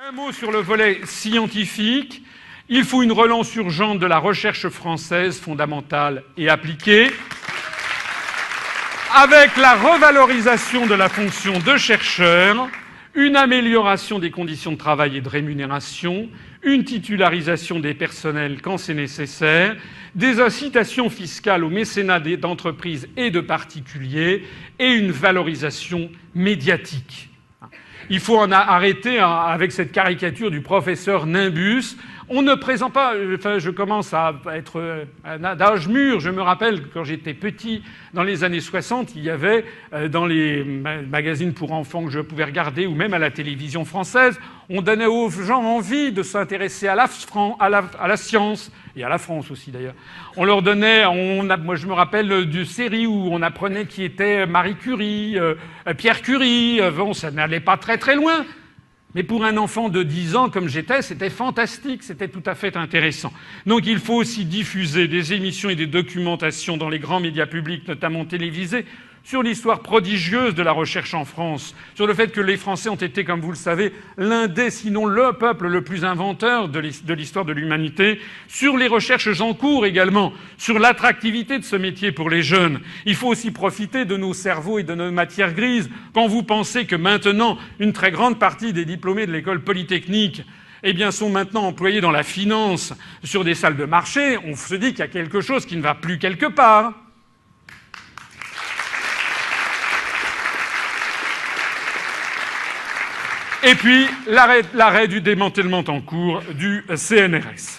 Un mot sur le volet scientifique. Il faut une relance urgente de la recherche française fondamentale et appliquée, avec la revalorisation de la fonction de chercheur, une amélioration des conditions de travail et de rémunération, une titularisation des personnels quand c'est nécessaire, des incitations fiscales au mécénat d'entreprises et de particuliers et une valorisation médiatique. Il faut en arrêter avec cette caricature du professeur Nimbus. On ne présente pas... Enfin, je commence à être d'âge mûr. Je me rappelle, quand j'étais petit, dans les années 60, il y avait dans les magazines pour enfants que je pouvais regarder, ou même à la télévision française, on donnait aux gens envie de s'intéresser à la science, et à la France aussi d'ailleurs. On leur donnait... moi, je me rappelle d'une série où on apprenait qui était Marie Curie, Pierre Curie. Bon, ça n'allait pas très très loin. Mais pour un enfant de 10 ans comme j'étais, c'était fantastique, c'était tout à fait intéressant. Donc il faut aussi diffuser des émissions et des documentations dans les grands médias publics, notamment télévisés, sur l'histoire prodigieuse de la recherche en France, sur le fait que les Français ont été, comme vous le savez, l'un des, sinon le peuple le plus inventeur de l'histoire de l'humanité, sur les recherches en cours également, sur l'attractivité de ce métier pour les jeunes. Il faut aussi profiter de nos cerveaux et de nos matières grises. Quand vous pensez que maintenant, une très grande partie des diplômés de l'école polytechnique sont maintenant employés dans la finance, sur des salles de marché, on se dit qu'il y a quelque chose qui ne va plus quelque part. Et puis, l'arrêt du démantèlement en cours du CNRS.